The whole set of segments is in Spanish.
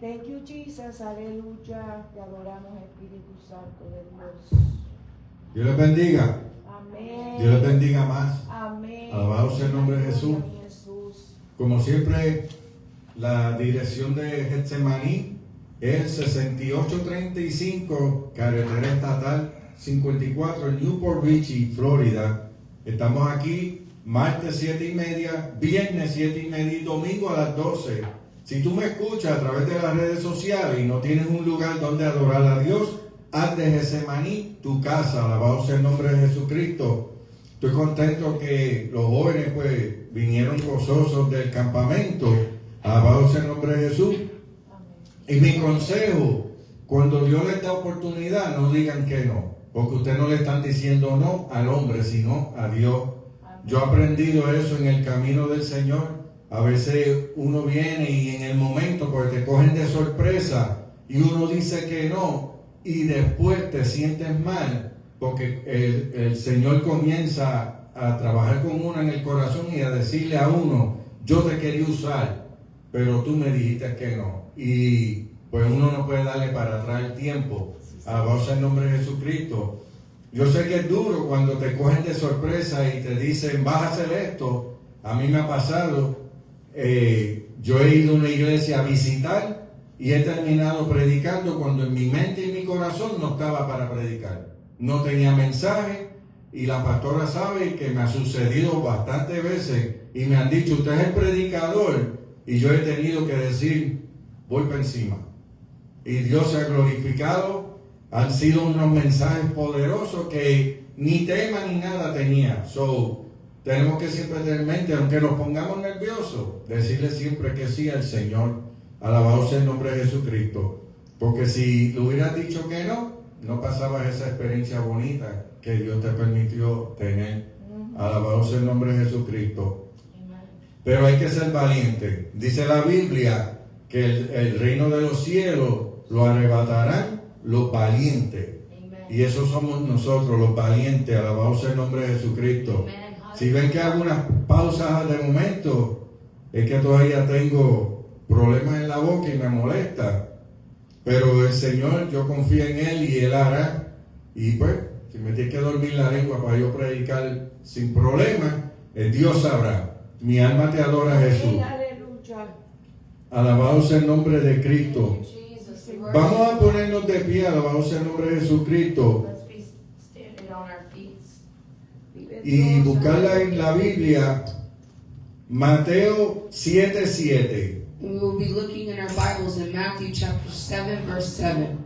Thank you, Jesus. Aleluya. Te adoramos, Espíritu Santo de Dios. Dios les bendiga. Amén. Dios les bendiga más. Amén. Alabado sea el nombre de Jesús. Gloria a Jesús. Como siempre, la dirección de Getsemaní es 6835, carretera estatal 54 en Newport Beach, Florida. Estamos aquí martes 7:30, viernes 7:30 y domingo a las 12. Si tú me escuchas a través de las redes sociales y no tienes un lugar donde adorar a Dios, haz de Getsemaní tu casa. Alabado sea el nombre de Jesucristo. Estoy contento que los jóvenes pues vinieron gozosos del campamento. Alabado sea el nombre de Jesús. Y mi consejo, cuando Dios les da oportunidad, no digan que no, porque ustedes no le están diciendo no al hombre, sino a Dios. Yo he aprendido eso en el camino del Señor. A veces uno viene y en el momento, porque te cogen de sorpresa y uno dice que no, y después te sientes mal, porque el Señor comienza a trabajar con uno en el corazón y a decirle a uno, yo te quería usar, pero tú me dijiste que no. Y pues uno no puede darle para atrás el tiempo. Alabado sea el nombre de Jesucristo. Yo sé que es duro cuando te cogen de sorpresa y te dicen, vas a hacer esto. A mí me ha pasado. Yo he ido a una iglesia a visitar y he terminado predicando cuando en mi mente y mi corazón no estaba para predicar. No tenía mensaje y la pastora sabe que me ha sucedido bastantes veces y me han dicho, usted es el predicador, y yo he tenido que decir, voy por encima. Y Dios se ha glorificado. Han sido unos mensajes poderosos que ni tema ni nada tenía. Tenemos que siempre tener en mente, aunque nos pongamos nerviosos, decirle siempre que sí al Señor. Alabado sea el nombre de Jesucristo. Porque si le hubieras dicho que no, no pasabas esa experiencia bonita que Dios te permitió tener. Alabado sea el nombre de Jesucristo. Pero hay que ser valiente. Dice la Biblia que el reino de los cielos lo arrebatarán los valientes. Y esos somos nosotros, los valientes. Alabado sea el nombre de Jesucristo. Si ven que hago unas pausas de momento, es que todavía tengo problemas en la boca y me molesta. Pero el Señor, yo confío en Él y Él hará. Y pues, si me tiene que dormir la lengua para yo predicar sin problema, Dios sabrá. Mi alma te adora, Jesús. Alabado sea el nombre de Cristo. Vamos a ponernos de pie, alabado sea el nombre de Jesucristo. Y buscarla en la Biblia, Mateo 7:7. We will be looking in our Bibles in Matthew chapter 7, verse 7.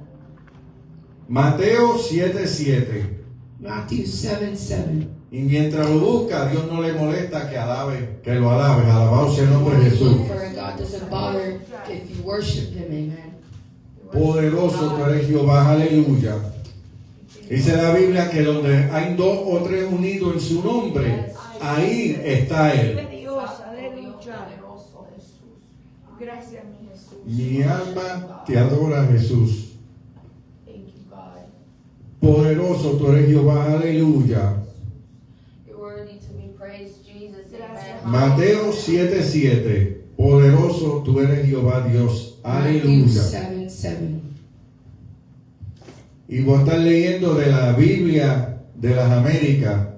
Mateo 7:7. Matthew 7:7. Y mientras lo busca, Dios no le molesta que alabe, que lo alabe. Alabado sea el nombre de Jesús. For God doesn't bother if you worship Him, amen. Poderoso tú eres Jehová, aleluya. Dice la Biblia que donde hay 2 o 3 unidos en su nombre, ahí está Él. Gracias, mi Jesús. Mi alma te adora, Jesús. Poderoso tú eres Jehová, aleluya. Mateo 7:7. Poderoso tú eres Jehová Dios, aleluya. Matthew 7:7. Y voy a estar leyendo de la Biblia de las Américas.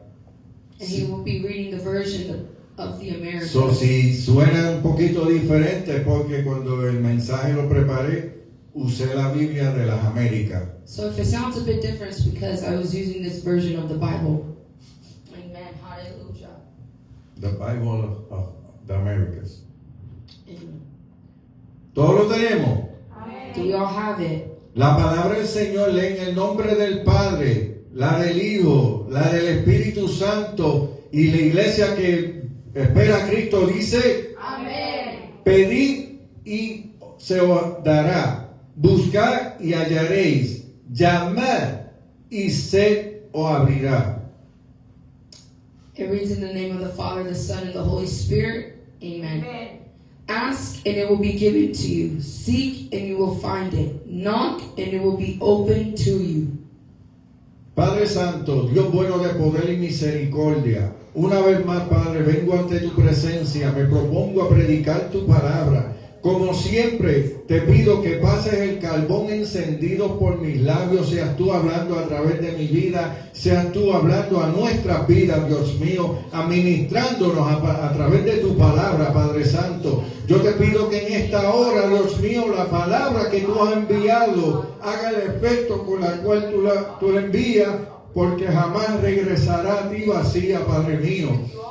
And he will be reading the version of the Americas. Si suena un poquito diferente, porque cuando el mensaje lo preparé, usé la Biblia de las Américas. So if it sounds a bit different, it's because I was using this version of the Bible. Amen. Hallelujah. The Bible of the Americas. Amen. ¿Todos lo tenemos? Do we all have it? La palabra del Señor lee en el nombre del Padre, la del Hijo, la del Espíritu Santo, y la iglesia que espera a Cristo dice: Amén. Pedid y se os dará, buscad y hallaréis, llamad y se os abrirá. It reads in the name of the Father, the Son, and the Holy Spirit. Amen. Ask and it will be given to you. Seek and you will find it. Knock and it will be open to you. Padre Santo, Dios bueno de poder y misericordia, una vez más, Padre, vengo ante tu presencia, me propongo a predicar tu palabra. Como siempre, te pido que pases el carbón encendido por mis labios, seas tú hablando a través de mi vida, seas tú hablando a nuestras vidas, Dios mío, administrándonos a través de tu palabra, Padre Santo. Yo te pido que en esta hora, Dios mío, la palabra que tú has enviado haga el efecto con la cual tú la envías, porque jamás regresará a ti vacía, Padre mío.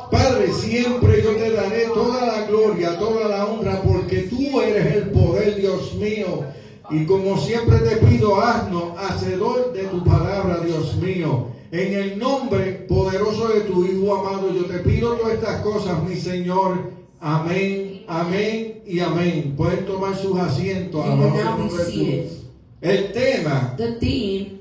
Padre, siempre yo te daré toda la gloria, toda la honra, porque tú eres el poder, Dios mío. Y como siempre te pido, haznos hacedor de tu palabra, Dios mío. En el nombre poderoso de tu Hijo amado, yo te pido todas estas cosas, mi Señor. Amén, amén y amén. Pueden tomar sus asientos. You will Alabado now be el nombre de seated. Jesús. El tema, The theme,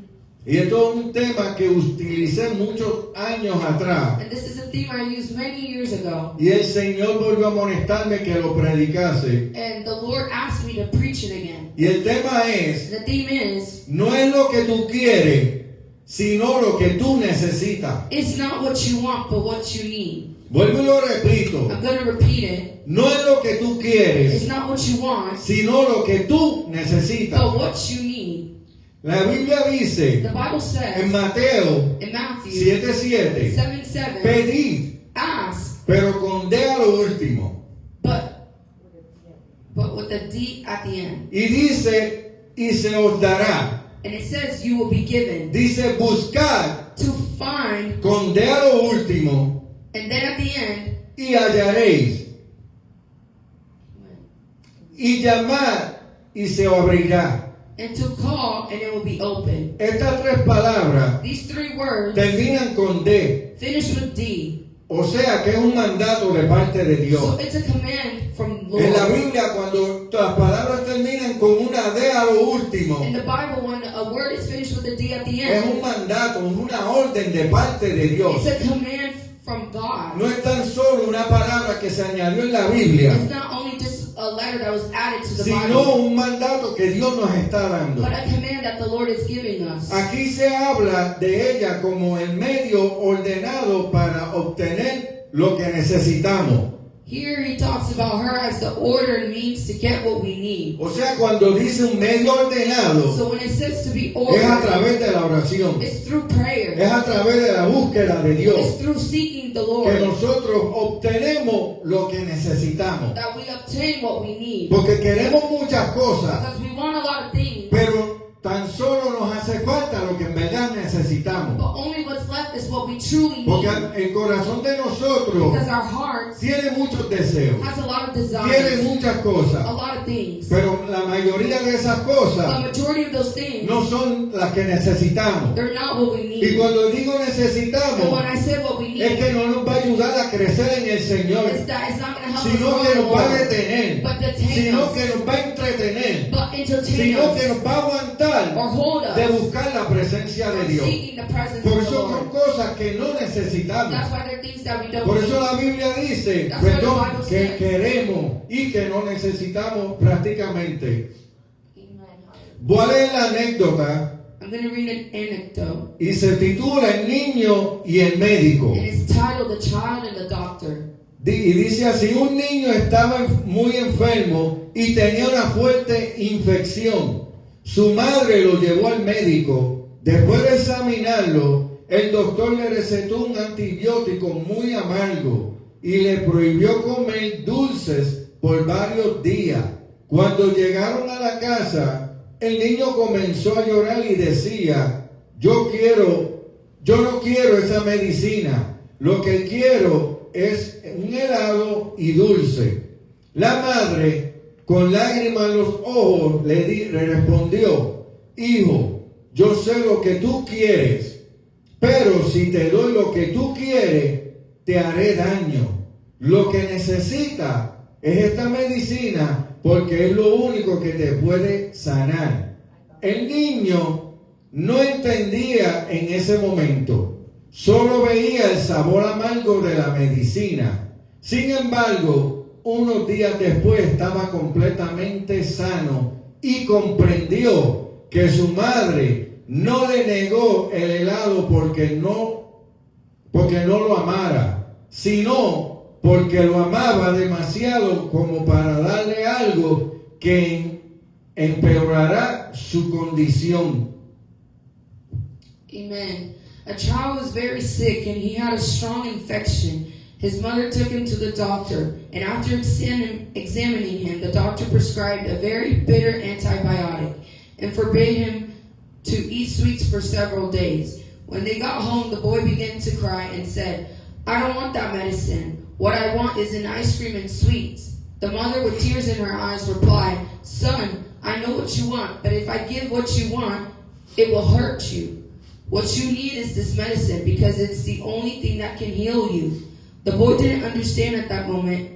y esto es un tema que utilicé muchos años atrás. and this is a theme I used many years ago, Y el Señor volvió a amonestarme que lo predicase. and the Lord asked me to preach it again. Y el tema es, The theme is, no es lo que tú quieres, sino lo que tú necesitas. it's not what you want, but what you need. Vuelvo y lo repito. I'm going to repeat it. No es lo que tú It's quieres, not what you want, sino lo que tú necesitas. but what you need. La Biblia dice The Bible en says Mateo in Matthew 7:7, 7:7, pedid, ask, pero con D a lo último. but with the D at the end. Y dice, y se os dará. And it says you will be given. Dice, buscad To find, con D a lo último and then at the end, y hallaréis. Y llamad y se os abrirá. and to call, and it will be open. Estas tres palabras These three words terminan con D. finish with D. O sea que es un mandato de parte de So Dios. it's a command from En la Lord. Biblia, cuando las palabras terminan con una D a lo último, In the Bible, when a word is finished with a D at the es un end, mandato, una orden de parte de Dios. it's a command from God. No es tan solo una palabra que se añadió en la Biblia, It's not only just a letter that was added to the sino Bible, un mandato que Dios nos está dando. but a command that the Lord is giving us. Aquí se habla de ella como el medio ordenado para obtener lo que necesitamos. Here he talks about her as the order and means to get what we need. O sea, cuando dice un medio ordenado, So when it says to be es a ordered, través de la oración, it's through prayer. es a través de la búsqueda de It's Dios through seeking the que Lord nosotros obtenemos lo que necesitamos. that we obtain what we need. Porque queremos muchas cosas, Because we want a lot of things, pero tan solo nos hace falta lo que en verdad necesitamos. but only what's left is what we truly Porque need. el corazón de nosotros Because our hearts tiene muchos deseos, has a lot of tiene desires, muchas a cosas, lot of things. pero la mayoría de esas The cosas majority of those things, no son las que necesitamos. they're not what we Y need. cuando digo And necesitamos, when I say what we need, es que no nos va a ayudar a crecer en el Señor, it's that it's not going to help us sino grow que in the nos va a Lord, detener, but detain sino us, que nos va a entretener, but entertain sino que us, nos va a aguantar or hold de us buscar la presencia de from Dios. seeking the presence Por of the eso son Lord. cosas que no necesitamos. That's why there are things that we don't Por eso need. la Biblia dice, That's why the perdón, Bible que says. queremos y que no necesitamos prácticamente. Amen. Voy a leer la anécdota I'm going to read an anecdote, y se titula El niño y el médico. and it's titled The Child and the Doctor. Y dice así, un niño estaba muy enfermo y tenía una fuerte infección. Su madre lo llevó al médico. Después de examinarlo, el doctor le recetó un antibiótico muy amargo y le prohibió comer dulces por varios días. Cuando llegaron a la casa, el niño comenzó a llorar y decía, yo no quiero esa medicina. Lo que quiero es un helado y dulce. La madre, con lágrimas en los ojos, le respondió, hijo, yo sé lo que tú quieres, pero si te doy lo que tú quieres, te haré daño. Lo que necesitas es esta medicina porque es lo único que te puede sanar. El niño no entendía en ese momento, solo veía el sabor amargo de la medicina. Sin embargo, unos días después estaba completamente sano y comprendió que su madre no le negó el helado porque no lo amara, sino porque lo amaba demasiado como para darle algo que empeorará su condición. Amen. A child was very sick and he had a strong infection. His mother took him to the doctor, and after examining him, the doctor prescribed a very bitter antibiotic and forbade him to eat sweets for several days. When they got home, the boy began to cry and said, "I don't want that medicine. What I want is an ice cream and sweets." The mother, with tears in her eyes, replied, "Son, I know what you want, but if I give what you want, it will hurt you. What you need is this medicine because it's the only thing that can heal you." The boy didn't understand at that moment.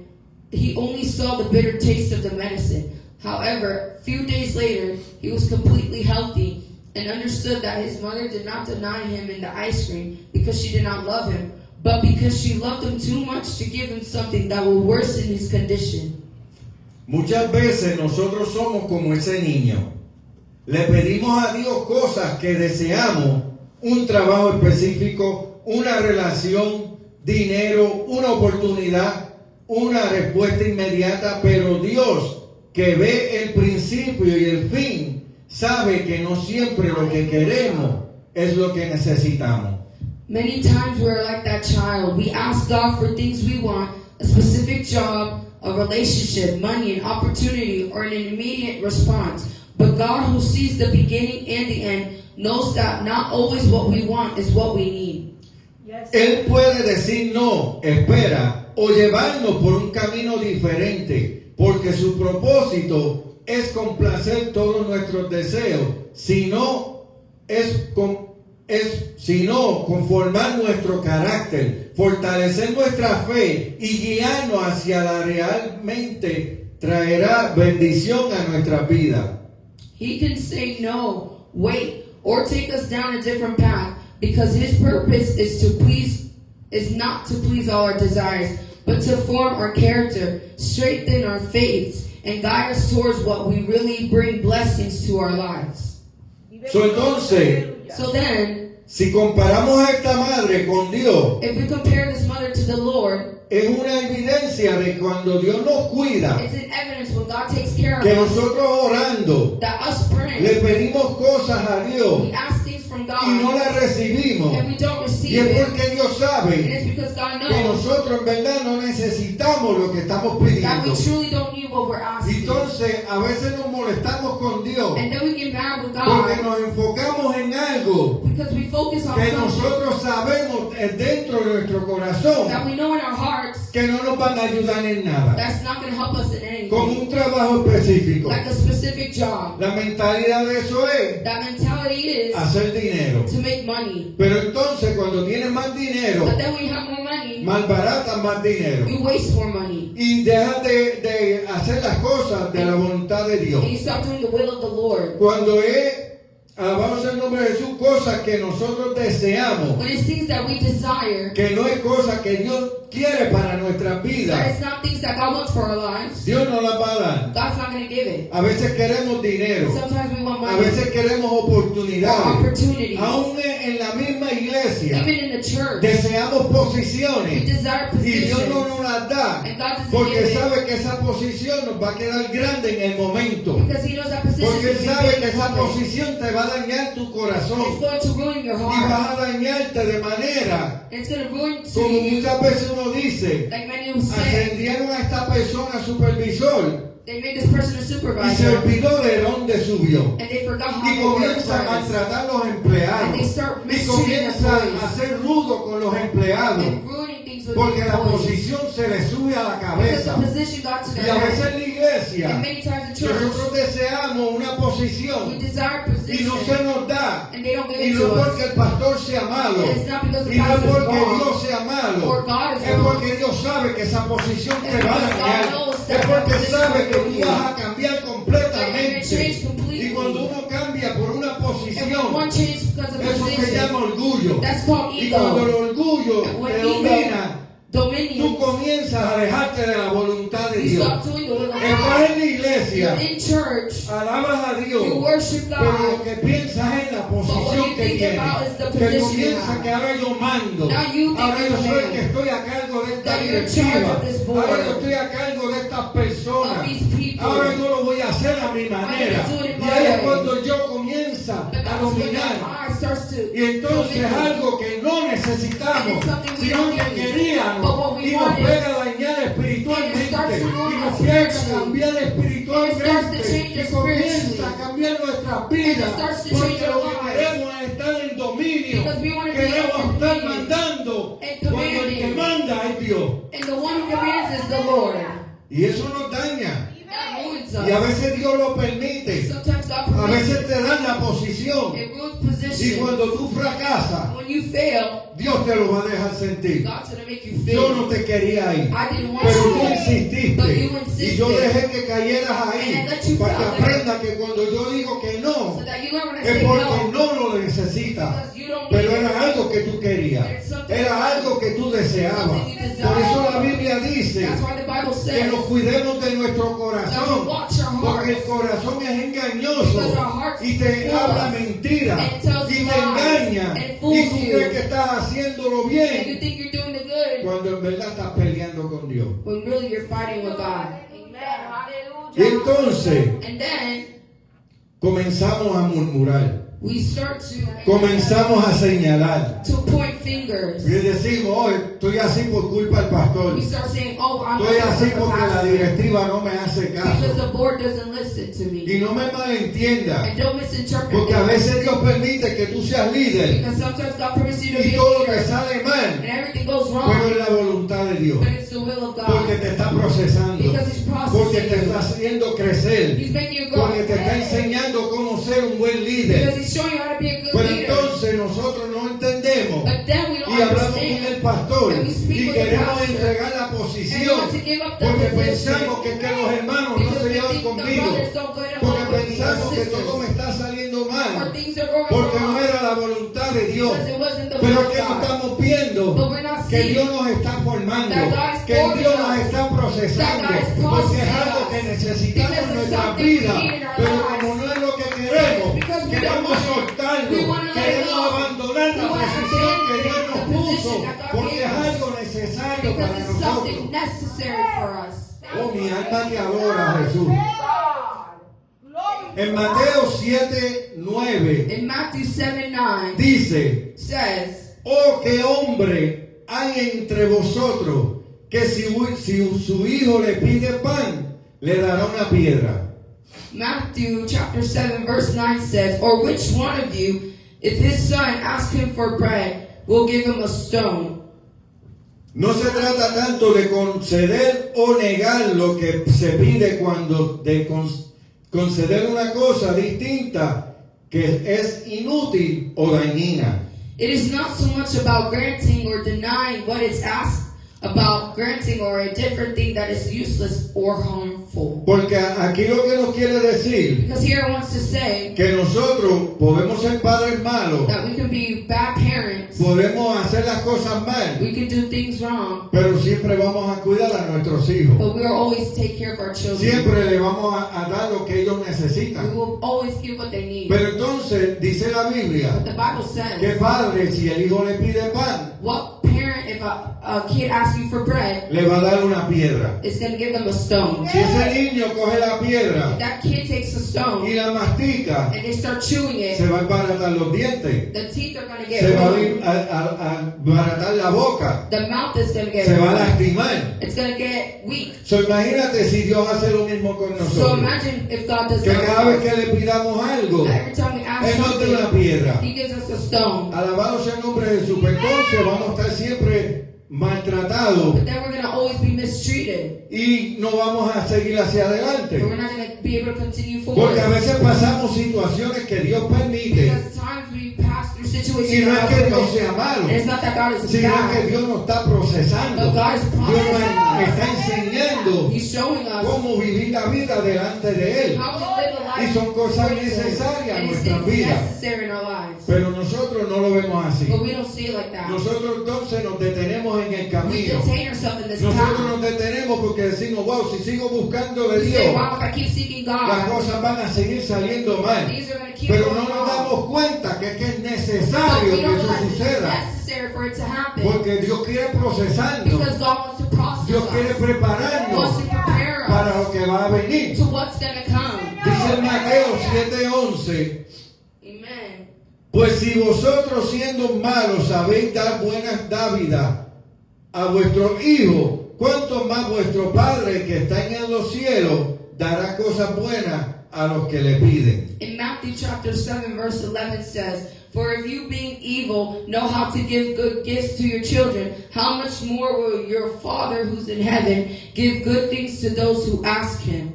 He only saw the bitter taste of the medicine. However, a few days later, he was completely healthy and understood that his mother did not deny him in the ice cream because she did not love him, but because she loved him too much to give him something that will worsen his condition. Muchas veces nosotros somos como ese niño. Le pedimos a Dios cosas que deseamos, un trabajo específico, una relación, dinero, una oportunidad, una respuesta inmediata, pero Dios, que ve el principio y el fin, sabe que no siempre lo que queremos es lo que necesitamos. Many times we're like that child. We ask God for things we want, a specific job, a relationship, money, an opportunity, or an immediate response. But God, who sees the beginning and the end, knows that not always what we want is what we need. Yes. Él puede decir no, espera, o llevarnos por un camino diferente, porque su propósito es complacer todos nuestros deseos, sino conformar nuestro carácter, fortalecer nuestra fe y guiarnos hacia la realmente traerá bendición a nuestra vida. He can say no, wait, or take us down a different path, because his purpose is not to please all our desires, but to form our character, strengthen our faiths, and guide us towards what we really bring blessings to our lives. Entonces, So then, si comparamos a esta madre con Dios, if we compare this mother to the Lord, es una evidencia de cuando Dios nos cuida, it's an evidence when God takes care of que us, nosotros orando that us praying, le pedimos cosas a Dios we ask things from y God, no las recibimos. and we don't Y receive es it, porque Dios and sabe it's because God que knows nosotros en verdad no necesitamos lo que estamos that we pidiendo. truly don't need what we're asking. Entonces a veces nos molestamos con Dios And then we get mad with porque God nos enfocamos en algo because we focus on que something nosotros sabemos dentro de nuestro corazón that we know in our hearts que no nos van a ayudar en nada. that's not going to help us in Con anything. un trabajo específico. Like a specific job. La mentalidad de eso es That mentality is hacer dinero. to make money. Pero entonces cuando tienes más dinero, But then when you have more money, malbaratas más dinero. you waste more money. Y dejas de hacer las cosas de la voluntad de Dios. And you stop doing the will of the Lord. Cuando alabamos el nombre de Jesús, cosas que nosotros deseamos, When it's things that we desire, que no es cosas que Dios quiere para nuestras that vidas, it's not things that God wants for our lives, Dios no las va a dar. God's not going to give it. A veces queremos dinero, Sometimes we want a money veces queremos or oportunidades. opportunities. Aún en la misma iglesia Even in the church, deseamos we posiciones desire y Dios positions. no nos las da And God doesn't porque give it sabe que esa posición nos va a quedar grande en el momento. because He knows that position Porque Él is sabe que big esa and it's posición te va a dañar tu corazón going to ruin your y heart. vas a dañarte de manera It's going to ruin como you. muchas veces uno dice, Like many who say, ascendieron a esta persona supervisor they made this person a y se supervisor olvidó de dónde subió and they forgot how y to work comienza a first. maltratar a los And empleados they start y mistreating comienza a employees ser rudo con los empleados and ruining things with porque the la employees. posición se le sube a la Because cabeza. the position got to Y a veces them. en la iglesia And many times in church, nosotros deseamos una we posición desire y no position se nos da. and they don't give Y it no to porque us. el pastor sea malo, And it's not because the y no es pastor is porque wrong. Dios sea malo, Or God is es wrong. porque Dios sabe que esa posición te It's va a because dañar, God knows es that porque position sabe will que ruin tú you. vas a cambiar That you're completamente. gonna change completely. Y cuando uno cambia por una And when posición, one changes because of eso se position, llama orgullo. that's called Y cuando el ego. orgullo And when te ego domina, tú Dominion, comienzas a alejarte de la voluntad de you Dios. stop doing the will of Estás God. en la iglesia iglesia, in church, alabas a Dios, you worship pero lo God. que piensas es la But what posición you que think tienes. about is the Que position you comienza have. que ahora yo mando. Now you think Ahora yo you're soy el man. que estoy a cargo de esta That you're in directiva. charge of this board. Ahora yo estoy a cargo de estas personas. Of these people. Ahora yo lo voy a hacer a mi manera. do it in Y my ahí es way. cuando yo comienza But a that's when dominar. that eye starts to Y entonces es dominion. algo que no necesitamos, And it's something we sino don't que need. But queríamos what we y nos wanted. pega a dañar And it espiritualmente starts to ruin y nos us pega a spiritually. cambiar And it starts to espiritualmente change y us comienza spiritually. a cambiar nuestras And vidas it starts to porque change our lo que lives. queremos es estar en dominio, Because we want to be queremos in estar dominion mandando and cuando el que commanding. manda es Dios And the one who commands is the Lord. y eso nos daña That ruins y a us. veces Dios lo permite, Sometimes God a permits veces it. te dan la posición It ruins y position. cuando tú fracasas When you fail, Dios te lo va a dejar sentir. God's going to make you Yo fail. no te quería ahí, I didn't want pero you tú to. But insististe you y insisted. yo dejé que cayeras ahí And I let you para que fall there. aprendas que cuando yo digo que no So that you learn when I es say porque no. no lo necesitas, Because you don't pero need it. era algo que tú querías, era algo que tú deseabas. Por eso la Biblia dice That's why the Bible que says nos cuidemos de nuestro that we corazón, watch our porque el hearts. corazón es engañoso Because our hearts y te fool habla us. mentira And it tells y te lies. engaña And it y fools tú you. crees que estás haciéndolo And bien you think you're doing the good cuando en verdad estás peleando con Dios. when really you're fighting with God. Y entonces And then comenzamos a murmurar, we start comenzamos a señalar to point fingers. y decimos, oh, estoy así por culpa del pastor, We start saying, oh, I'm estoy not así the porque la pastor. directiva no me hace Because caso. the board doesn't listen to me. Y no me malentienda, And don't misinterpret porque a me. veces Dios permite que tú seas líder Because sometimes God permits you to be y a todo te leader. sale And mal, everything goes pero wrong. es la voluntad de Dios, But it's the will of porque God. te está procesando, Because He's porque te processing está you. haciendo crecer, He's making you grow. porque te está enseñando cómo ser un buen líder. Because He's showing you how to be a good Pero leader. entonces nosotros no entendemos But then we don't y hablamos con el understand. pastor And we speak y with the queremos pastor. entregar la And we posición want to give up the porque position. pensamos que los hermanos no Because se we llevan think the conmigo, brothers don't go porque along with me, pensamos or que todo me sisters. está saliendo Or mal, things are going porque no wrong. era la voluntad de Dios. Because it wasn't the Pero will que of no God. estamos viendo But we're not que seeing Dios nos está formando, that God is que forming Dios nos us, está procesando, that God is porque es processing algo us, que necesitamos because en it's nuestra something we vida, need in our pero lives. como no es lo que queremos, Because we don't queremos want it. soltarlo, We want to let it queremos go. abandonar We la want to posición que abandon Dios nos the puso, position that God porque gave es us. algo necesario Because para it's nosotros. something necessary for us. Oh, mi alma te adora, Jesús. En Mateo 7:9 In Matthew 7:9 dice, says, oh, qué hombre hay entre vosotros que si su hijo le pide pan, le dará una piedra. Matthew chapter 7 verse 9 says, or which one of you, if his son asks him for bread, will give him a stone? No se trata tanto de conceder o negar lo que se pide cuando de conceder una cosa distinta que es inútil o dañina. It is not so much about granting or denying what is asked, about granting or a different thing that is useless or harmful. Porque aquí lo que nos quiere decir Because here it wants to say que nosotros podemos ser padres malos, that we can be bad parents, podemos hacer las cosas mal, we can do things wrong, pero siempre vamos a cuidar a nuestros hijos. but we will always take care of our children. Siempre le vamos a dar lo que ellos We necesitan. will always give what they need. Pero entonces dice la Biblia But the Bible que says, padre, si el hijo le pide pan, what parent, if a kid asks you for bread, le va a dar una piedra. is going to give them a stone? Si ese niño coge la piedra If that kid takes a y stone la mastica, and they start chewing se it, va a embaratar los dientes, the teeth are going to se get va ruined. a embaratar la boca, The mouth is going to get se va a ruined. lastimar. It's going to get weak. So, imagínate si Dios hace lo mismo con So nosotros. imagine if God does Que cada vez that. que le pidamos algo, Every time we ask Él nos da una something, piedra. He gives us a stone. Alabado sea el nombre de Jesús. Entonces vamos a estar siempre maltratados But then we're going to always be mistreated. y no vamos a seguir hacia But adelante. we're not going to be able to continue forward. Porque a veces pasamos situaciones que Dios permite Because times we pass through situations y no es que that Dios God sea malo, and it's not that God is sino que bad. Dios nos está procesando. But God is Dios nos está processing. enseñando He's showing us cómo vivir la vida delante de Él. how to live a life. Y son cosas according to Him. necesarias en And it's nuestras things vidas. necessary in our lives. Pero nosotros nosotros no lo vemos así. But we don't see it like that. Nosotros entonces nos detenemos en el We camino. detain ourselves in this Nosotros path. nos detenemos porque decimos, wow, si sigo buscando de We say, Dios, wow, if I keep seeking las God, cosas van a seguir saliendo mal. these are going to keep Pero going no nos wrong. damos cuenta que es But necesario we que don't eso realize it's suceda. necessary for it to happen. Porque Dios quiere procesarnos. Because God wants to process Dios quiere us. He prepararnos wants to prepare para us lo que va a venir. to what's going to come. Dice en Mateo 7:11, Amen. pues si vosotros siendo malos sabéis dar buenas dávidas a vuestros hijos, ¿cuánto más vuestro Padre que está en los cielos dará cosas buenas a los que le piden? In Matthew chapter 7 verse 11 says, for if you being evil know how to give good gifts to your children, how much more will your Father who's in heaven give good things to those who ask him?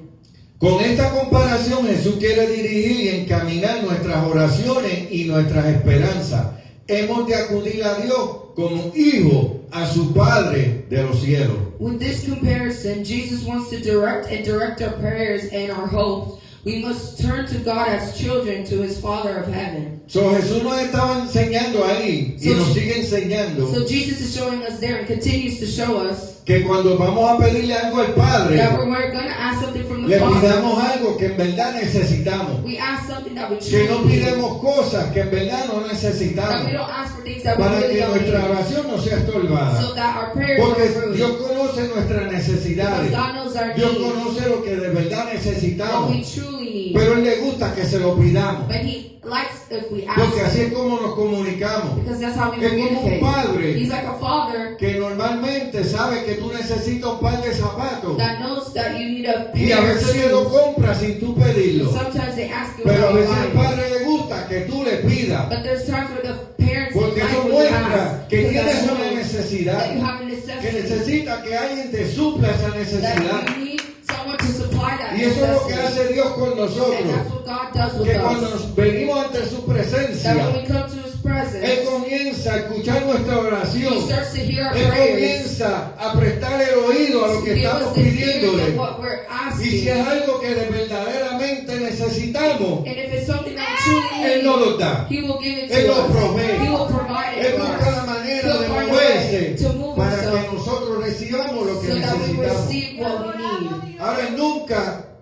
Con esta comparación Jesús quiere dirigir y encaminar nuestras oraciones y nuestras esperanzas. Hemos de acudir a Dios como hijo a su Padre de los cielos. With this comparison, Jesus wants to direct our prayers and our hopes. We must turn to God as children to his Father of heaven. So, Jesús nos estaba enseñando ahí y nos sigue enseñando So Jesus is showing us there and continues to show us que cuando vamos a pedirle algo al Padre, that when we're going to ask something from the le Father, pidamos algo que en verdad necesitamos. we ask something that we Que no truly need. pidemos cosas que en verdad no That we necesitamos. don't ask for things that we Para really que don't nuestra need. oración no sea estorbada. So that our prayers Porque are fruit. Dios conoce nuestras Because necesidades. God knows our Dios needs. conoce lo que de verdad What necesitamos. we truly need. Pero Él le gusta que se lo pidamos. But he likes if we Porque ask así him. es como nos comunicamos. Because that's how we Es como un communicate. padre He's like a father que normalmente sabe que tú necesitas un par de zapatos. that knows that you need a Y a pair of veces te lo shoes. compra sin tú pedirlo. Sometimes they ask you Pero a about veces al buying. padre le gusta que tú le pidas. But there's times where the parents Porque like eso when you muestra ask. que Because tienes that una shows necesidad. that you have a Que necessity. necesita que alguien te supla esa necesidad. That you need someone to supply that Y eso es lo que necessity. hace Dios con And that's nosotros. what God does with Que cuando us. nos venimos ante su That when presencia, we come to his Él presence, comienza a escuchar nuestra he oración. starts to hear our Él prayers. comienza a prestar el oído a lo To que give estamos us the hearing pidiéndole. of what we're Y si es asking. algo que de verdaderamente necesitamos, And if it's something that we truly Él need, nos lo da. he will give it Él to lo us. provee. He will provide it Él for busca la us. manera He'll de find a moverse way to move para que himself nosotros recibamos lo que so that we necesitamos. receive what we need. Ahora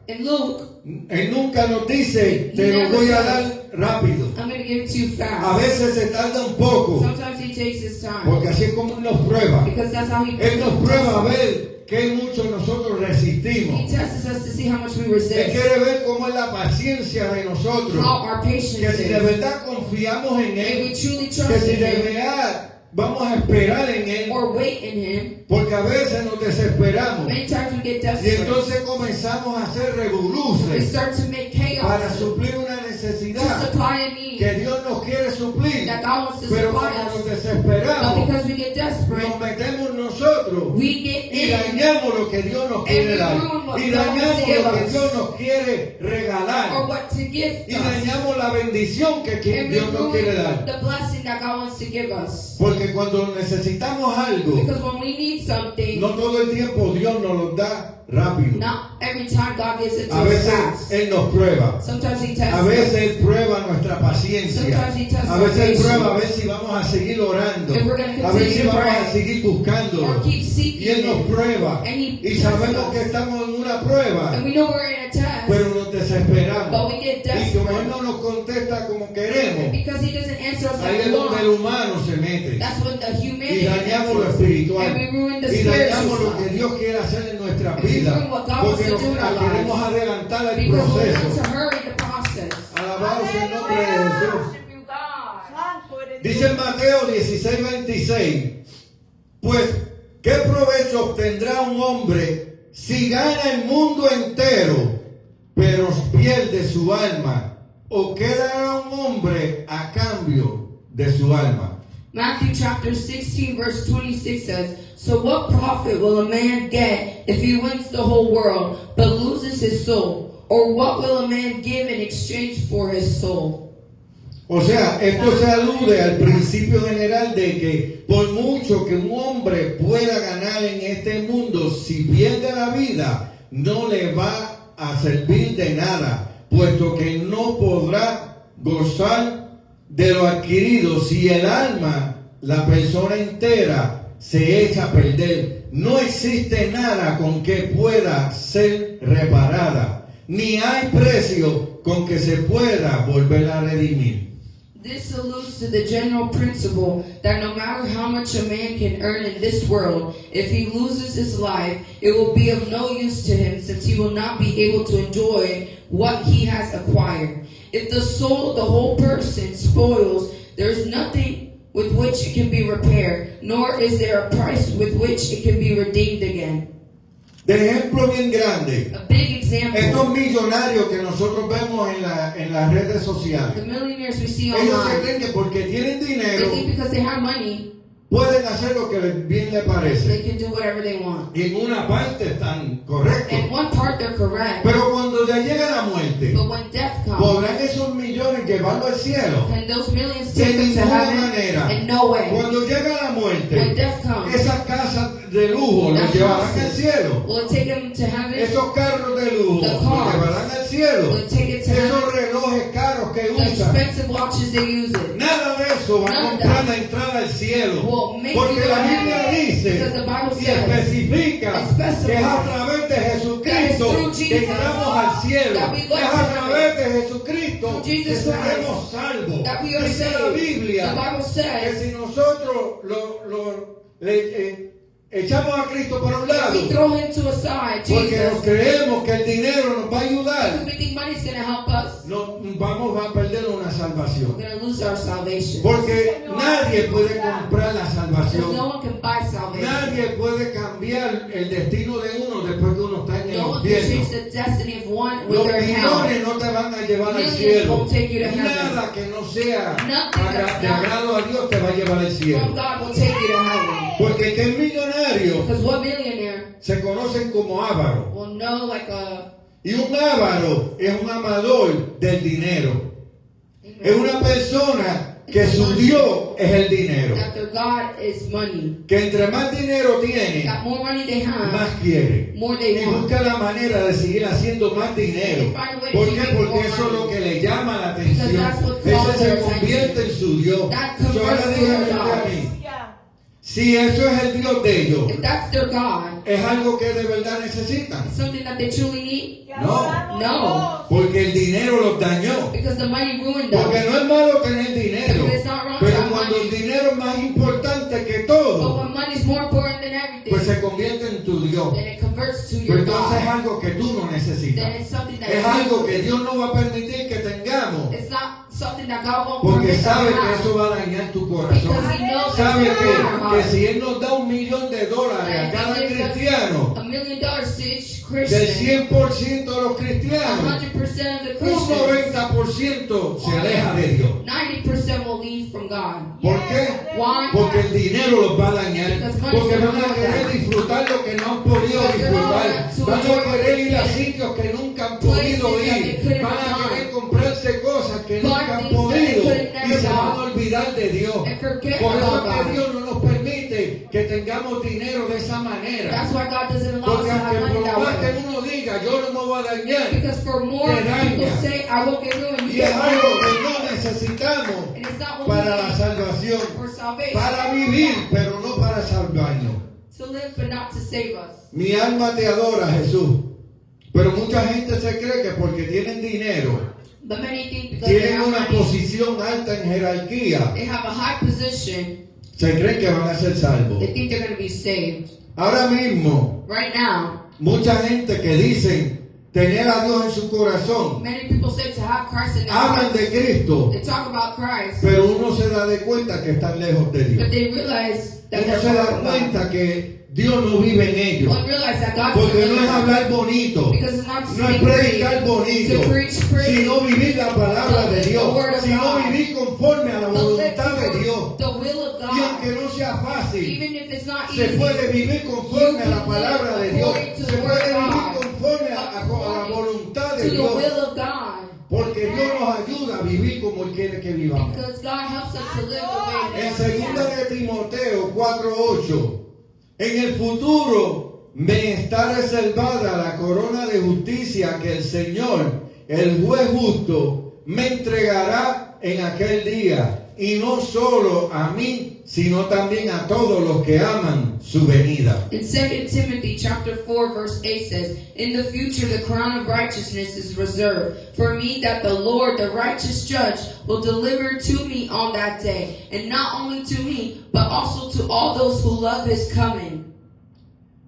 In Luke, Él nunca nos dice, te lo voy a dar rápido. I'm going to give it to you A fast. veces se tarda un poco, Sometimes he takes his time. porque así es como Él nos prueba. Because that's how he Él nos prueba a ver qué mucho nosotros He resistimos. tests us to see how much we Él resist. quiere ver cómo es la paciencia de nosotros. How our patience Que si de is. verdad confiamos en If we Él, truly que trust si in de him verdad vamos a esperar en Él, or wait in him, porque a veces nos desesperamos many times we get y desperate. entonces comenzamos a hacer We revoluciones start to make para chaos suplir una to necesidad supply a need que Dios nos quiere suplir, that God wants to pero supply cuando nos us. But desesperamos, because we get desperate, nos metemos nosotros we get y in dañamos lo que Dios nos quiere we dar, ruin what y God wants dañamos to give lo que us. Dios nos quiere or regalar, what to give y us. dañamos la bendición que And we Dios nos quiere ruin dar. the blessing that God wants to give us. Porque cuando necesitamos algo, Because when we need something, no todo el tiempo Dios nos lo da rápido. not every time God gives it to A us veces fast. Él nos prueba. Sometimes he A tests veces us. Él prueba nuestra paciencia. Sometimes he tests A veces Él our prueba a ver patience. si vamos a seguir orando. If we're gonna A ver si continue to vamos a pray. seguir buscándolo. Or keep Y seeking Él nos him. prueba. And he Y tests sabemos us. que estamos en una prueba. And we know we're in a test. Pero nos desesperamos. But we get Y como Él desperate. no nos contesta como queremos, Because he doesn't answer us ahí like es we donde el want. humano se mete. That's when the Y humanity dañamos lo enters. espiritual. And we ruin the Y spiritual dañamos lo stuff. que Dios quiere hacer en nuestra And we vida. ruin what God wants Porque to nos do in our lives. queremos adelantar el Because we want proceso. to hurry the process. Alabado sea el nombre de Jesús. Worship you, God. Santo eres Dios. Dice en Mateo 16:26, pues, ¿qué provecho obtendrá un hombre si gana el mundo entero, pero pierde su alma? ¿O qué dará un hombre a cambio de su alma? Matthew chapter 16 verse 26 says, so what profit will a man get if he wins the whole world but loses his soul? Or what will a man give in exchange for his soul? O sea, esto se alude al principio general de que por mucho que un hombre pueda ganar en este mundo, si pierde la vida, no le va a servir de nada, puesto que no podrá gozar de lo adquirido, si el alma, la persona entera, se echa a perder, no existe nada con que pueda ser reparada, ni hay precio con que se pueda volver a redimir. This alludes to the general principle that no matter how much a man can earn in this world, if he loses his life, it will be of no use to him, since he will not be able to enjoy what he has acquired. If the soul of the whole person spoils, there is nothing with which it can be repaired, nor is there a price with which it can be redeemed again. De ejemplo bien grande, A big example, estos millonarios que nosotros vemos en las redes the sociales, millionaires we see ellos se online, creen que porque tienen they dinero think because they have money, pueden hacer lo que bien les parece. they can do whatever they want. Y en una parte están correctos. In one part they're correct, Pero cuando ya llega la muerte, but when death comes, ¿podrán esos millones llevarlo al cielo? can those millions De take them to ninguna heaven? manera. In no way. Cuando llega la When muerte, death comes, esas casas de lujo los that llevarán al house, cielo. will it take them to heaven? Esos carros de lujo The los cars, llevarán al cielo. will it take it to Esos heaven? relojes caros que The usan, expensive watches they use it. nada de eso va a None of comprar that la entrada al cielo. will make Porque you go la to Biblia heaven. dice Because the Bible y says especifica and specifies que es a través de that Jesucristo it's through que Jesus entramos al cielo. that we go Es to a heaven. través de Jesucristo Through que Jesus seremos salvos. that we are Dice la saved. Biblia The Bible que says si nosotros echamos a Cristo por un lado, we throw him to a side, porque Jesus, creemos que el dinero nos va a because ayudar, we think money's going to help us, no vamos a perder una we're salvación. going to lose our salvation. Porque nadie puede comprar la Because salvación. no one can buy salvation. Nadie puede cambiar el destino de uno después que uno está en el No one can change infierno. the destiny of one with Los their hell. millones no te van a llevar al Millions cielo. won't take you to heaven. Nada que no sea Nothing that's de not agrado a Dios te va a llevar al from cielo. God will take you to heaven. Porque que es millonario Because what millionaire se conocen como ávaros. will know like a Y un ávaro es un amador del dinero. Es una persona que su Dios es el dinero. that their God is money. Que entre más dinero tiene, Got more money they have, más quiere. more they Y want. busca la manera de seguir haciendo más dinero. ¿Por qué? Porque eso es lo que le llama la atención. Ese se convierte en su Dios. That So, ahora converts to dígame their a God. mí, si eso es el Dios de ellos, If that's their God, ¿es algo que de verdad necesitan? something that they truly need, No, porque el dinero los dañó. because the money ruined them. Porque no es malo tener dinero, It's not wrong to pero have cuando el money. dinero es más importante que But todo, when money is more important than everything, pues se convierte en tu Dios. then it converts to Pero your entonces es God. algo que tú no Then necesitas. it's something that Es algo que Dios no va a permitir que tengamos, it's not something that God won't porque permit sabe us to que have. eso va a dañar tu corazón. Because He knows Sabe that's our que heart. si Él nos da $1 millón a cada cristiano, $1 million to each del Christian, 100% de los cristianos, 100% of the un Christians, 90% se aleja de Dios. 90% will leave from God. ¿Por qué? Why? Porque el dinero los va a dañar. Porque van a querer disfrutar lo que no han podido disfrutar. Van a querer ir a sitios que nunca han podido ir. Van a querer comprarse cosas que nunca han podido. Y se van a olvidar de Dios. Por eso es que Dios no nos permite que tengamos dinero de esa manera. That's why God doesn't allow us Porque to have aunque money por that más que way. uno diga, yo no me voy a dañar. Because for more Te daña. people say, I won't get ruined, you Y es get algo ruined. que no necesitamos And it's not what para we la need salvación. for salvation. Para vivir, pero no para salvarnos. To live, but not to save us. Mi alma te adora, Jesús. Pero mucha gente se cree que porque tienen dinero, But many think because they tienen have una money, posición alta en jerarquía, they have a high position, se creen que van a ser salvos. they think they're going to be saved. Ahora mismo, Right now, mucha gente que dicen tener a Dios en su corazón, many people say to have Christ in their hablan hearts. de Cristo, They talk about Christ, pero uno se da de cuenta que están lejos de Dios. but they realize that Uno they're se da far from God. cuenta que Dios no vive en ellos. One realize that God Porque doesn't no es live hablar bonito, because it's not to no es speak predicar bonito, to preach pretty, sino vivir la palabra de the Dios, word of sino God. vivir conforme a la to live voluntad de towards Dios. the will of Y aunque God. no sea fácil, Even if it's not se easy, puede vivir conforme a la palabra de Dios, se puede vivir conforme a la voluntad to de the Dios, will of God. porque Dios nos ayuda a vivir como Él quiere que vivamos. Because God helps us to live the way En He wants 2 de Timoteo 4:8, en el futuro me está reservada la corona de justicia que el Señor, el juez justo, me entregará en aquel día, y no solo a mí, sino también a todos los que aman su venida. In 2 Timothy chapter 4 verse 8 says, in the future the crown of righteousness is reserved for me, that the Lord, the righteous judge, will deliver to me on that day, and not only to me, but also to all those who love his coming.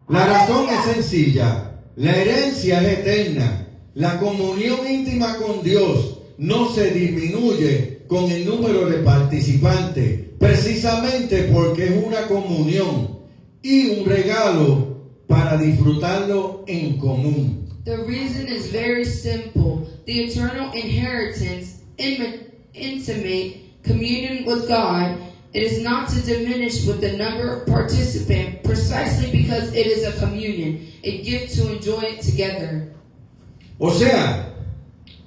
La razón es sencilla, la herencia es eterna, la comunión íntima con Dios no se disminuye con el número de participantes, precisamente porque es una comunión y un regalo para disfrutarlo en común. The reason is very simple. The eternal inheritance, intimate communion with God, it is not to diminish with the number of participants, precisely because it is a communion, a gift to enjoy it together. O sea,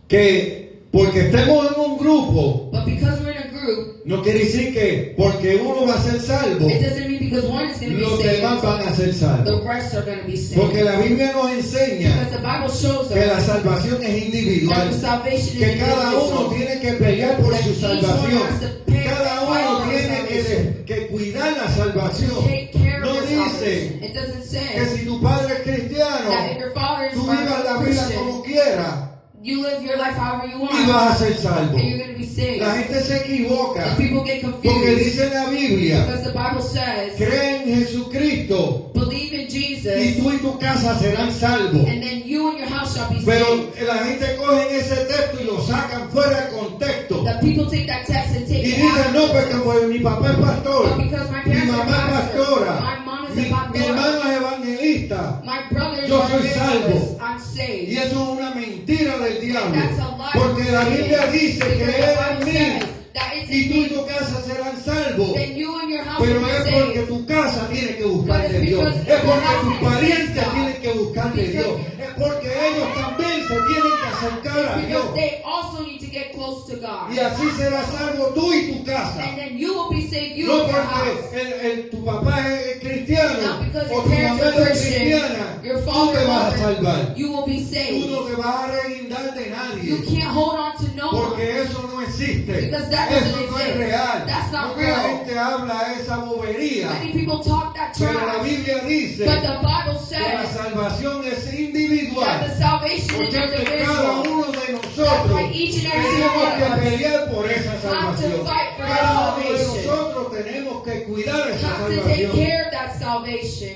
que porque estemos en un grupo, But because we're in a group, no quiere decir que porque uno va a ser salvo, it doesn't mean because one is going to be los saved, demás van a ser salvos. the rest are going to be saved. Porque la Biblia nos enseña Because the Bible shows que la us salvación es that individual, the salvation que is cada uno individual. tiene que pelear por That su each one salvación, has to pay cada for uno their tiene salvation. que cuidar la salvación. Take care No of your dice salvation. It doesn't que say si tu padre es cristiano, that if your father is tú vivas la vida como Christian, quieras you live your life however you y want, vas a ser salvo. and you're going to be saved. La gente se equivoca And people get porque confused dice la Biblia, because the Bible says, cree en Jesucristo believe in y Jesus, tú y tu casa serán salvos. and then you and your house shall be Pero saved. la gente coge ese texto y lo sacan fuera de contexto. The people take that text and take Y it out dicen, of no, porque context. pues, mi papá es pastor, But because my mi parents are mamá es pastor, pastora, my mom is mi a pastor, hermano es evangelista. my brother is Yo an soy evangelist, salvo. I'm saved. Y eso es una mentira del diablo. That's a lie. Porque la Biblia dice que Because the Él Bible en mí says that it's y in tú y me, tu casa serán salvos. then you and your house Pero will be es porque saved. tu casa tiene que buscar But de it's Dios. because Es your porque house tus needs to parientes stop. tienen que buscar de Dios. Es porque ellos también se tienen que acercar a Dios. Because they also need to get close to God. Y así serás salvo tú y tu casa. And then you will be saved, you No and your house. porque tu papá es cristiano Not because o your tu parents mamá are es Christian, cristiana, your tú father te or vas a mother, salvar. you will be Tú saved. no te vas a reguindar de You nadie. can't hold on to no one. Porque eso no existe. Because that Eso doesn't no es exist. real. That's not Porque la real. gente habla esa bobería. Many people talk that Pero la trash. Biblia dice But the Bible que la says salvación es that individual. the salvation O is sea que cada individual. uno de That's nosotros why each and every tenemos one que of us pelear por esa have to salvación. fight for Cada our uno de salvation. nosotros tenemos que cuidar esa Have to take salvación. care of that salvation.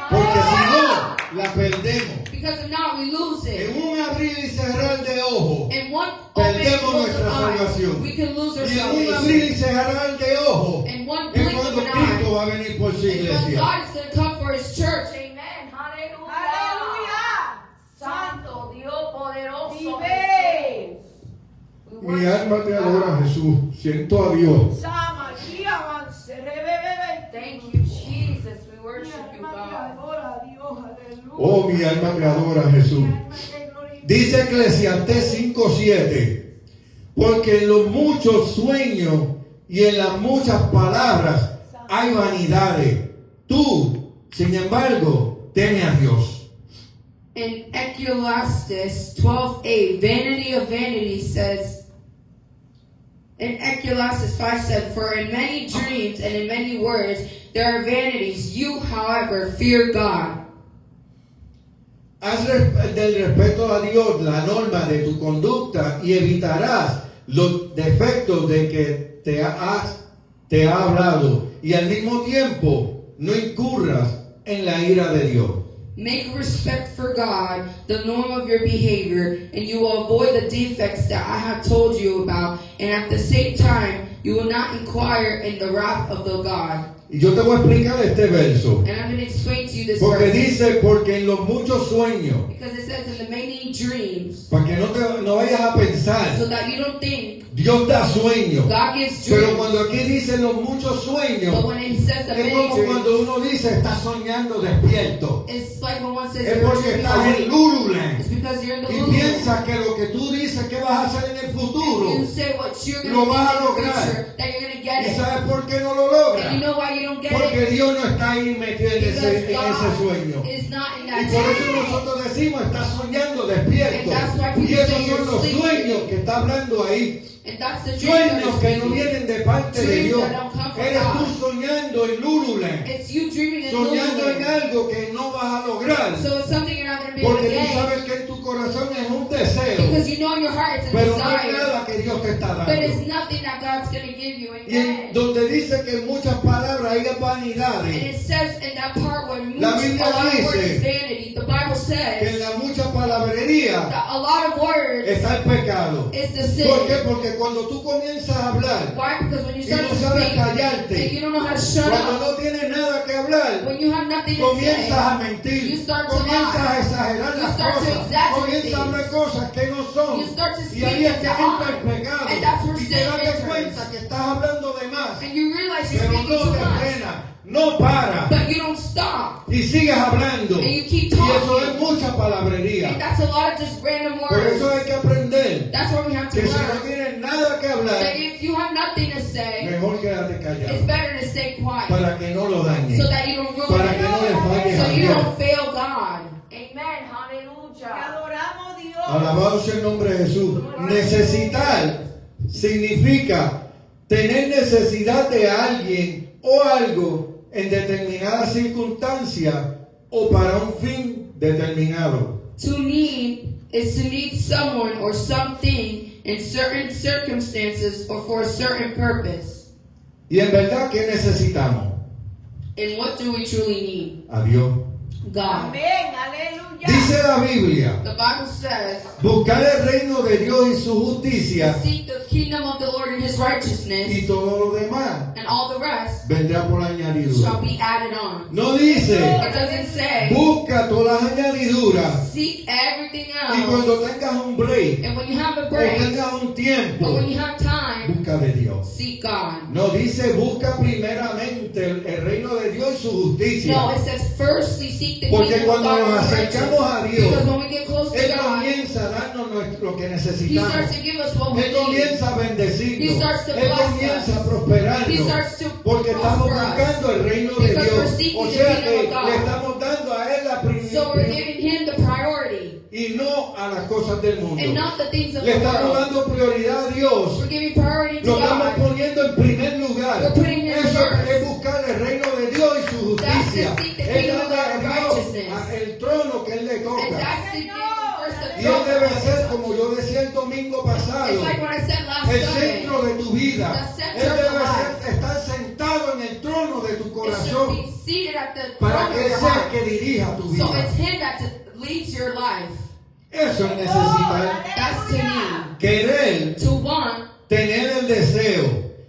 Porque si no, la perdemos. Because if not, we lose it. En un abrir y cerrar de ojos. And one open Perdemos close nuestra of eyes, salvación. we can lose our Y en un abrir y salvation. cerrar de ojos And one es blink of cuando an Cristo eye va a venir por su is when iglesia. God is going to come for His church. Amen. Aleluya. Aleluya. Santo Dios poderoso. Vive. We Mi worship alma te you, adora, God. Jesús. Siento a Dios. Sama, aquí avance, rebebebe. Thank you, Jesus. We Mi worship you, alma te God. adora, Dios, aleluya. Oh, mi alma te adora, Jesús. Mi alma te glorifica. Dice Eclesiastés 5:7, porque en los muchos sueños y en las muchas palabras hay vanidades. Tú, sin embargo, teme a Dios. In Ecclesiastes 12:8, vanity of vanities says, in Ecclesiastes 5 said, for in many dreams and in many words there are vanities. You, however, fear God. Haz del respeto a Dios la norma de tu conducta y evitarás los defectos de que te ha hablado y al mismo tiempo no incurras en la ira de Dios. Make respect for God the norm of your behavior, and you will avoid the defects that I have told you about, and at the same time you will not inquire in the wrath of the God. Y yo te voy a explicar este verso. And I'm going to explain to you this Porque verse. dice, porque en los muchos sueños, Because it says in the many dreams, para que no vayas a pensar, so that you don't think Dios da sueños. God gives Pero dreams. cuando aquí dice los muchos But sueños, when it says the es many como dreams, cuando uno dice está soñando despierto. it's like when one says Es you're porque dreaming estás en awake. Lululand It's because you're in the y Lulu. piensas que lo que tú dices que vas a hacer en el futuro, and you say what you're going lo to vas a get in the lograr. future, that you're going to get ¿Y it. sabes por qué no lo And you logras? know why you don't get Porque it? Dios no está ahí metido en Because ese sueño. God is not in Y that por eso dream. nosotros decimos, está soñando despierto. And that's why people Y esos say son you're los sleeping. sueños que está hablando ahí. And that's the dream that Sueños is que no speaking. vienen de parte de Dreams Dios. that don't come from Eres tú God. soñando en Lululand. It's you dreaming in Soñando en Lululand. algo que no vas a lograr. So it's something you're not going to be able Porque to tú get. sabes que en tu corazón es un deseo. Because you know in your heart it's a Pero no hay desire. nada que Dios te está But dando. it's nothing that God's going to give you. Y en Amen. donde dice que en muchas palabras hay And vanidades, it says in that part where La a Biblia lot of dice words is vanity. The Bible que en says la mucha palabrería that a lot of words está el pecado. is the sin. ¿Por qué? Porque cuando tú comienzas a hablar, Why? Because when you Y start no to sabes speak callarte. and you don't know how to shut cuando up, no tienes nada que hablar, when you have nothing to comienzas a say, mentir, you start to comienzas a lie. exagerar You las start to cosas, exaggerate comienzas a hablar cosas que no son. You start to Y speak ahí es into que entra el honor. pecado. And that's where Y te sin das enters. cuenta que estás hablando de más, and you realize you're pero speaking no too te much, frenas, no para but you don't stop, y sigues hablando. and you keep Y eso es talking. mucha And palabrería. that's a lot of just random Por eso words. hay que aprender That's where we have to que si no learn tienes nada que that hablar, if you have nothing to say, mejor quédate it's callado better to stay quiet para que no lo dañes, so that you don't ruin para que no le it, falles so a you Dios. don't fail God. Amen. Te Hallelujah. adoramos, Dios. Alabado sea el nombre de Jesús. Necesitar significa tener necesidad de alguien o algo en determinada circunstancia o para un fin determinado. To need is to need someone or something in certain circumstances or for a certain purpose. Y en verdad, ¿qué necesitamos? And what do we truly need? A Dios. God. Amén, aleluya. Dice la Biblia, The Bible says, buscar el reino de Dios y su justicia seek the kingdom of the Lord and his righteousness, y todo lo demás and all the rest vendrá por shall añadidura. be added on. No dice, It doesn't say, busca todas las añadiduras seek everything y else, cuando tengas un break and when you have a o break, tengas un but tiempo, when you have time, busca de Dios. seek God. No dice busca primeramente el reino de Dios y su justicia. No, it says firstly seek the Porque kingdom of cuando God nos and acercamos a righteousness. Dios, Because when we get close to Él God, comienza a darnos lo que He necesitamos. starts to give us what we Él need. comienza a He bendecirnos. starts to Él bless comienza us. a prosperarnos. He starts to Porque estamos prosper us. buscando el reino de Because we're Dios. seeking O the sea kingdom que of God. le estamos dando a Él la So we're prioridad giving Him the priority y no a las cosas del mundo. and not the things of Le the estamos world. dando prioridad a Dios. We're giving priority to Lo estamos God. poniendo en primer lugar. We're putting Him Eso first. es buscar el reino de Dios y su justicia. That's to seek the Es kingdom of darle a God and Dios righteousness. el trono que Él le And toca. that's to give Him first the Y Él debe throne. ser, como yo decía el domingo pasado, It's like what I said last el Sunday. centro de tu vida. The center Él of debe your ser, estar sentado en el trono de tu It should corazón be seated at the para throne que of your sea heart. que dirija tu So vida. it's Him that leads your life. Eso es necesitar. That's to need. Querer, To want, tener el deseo,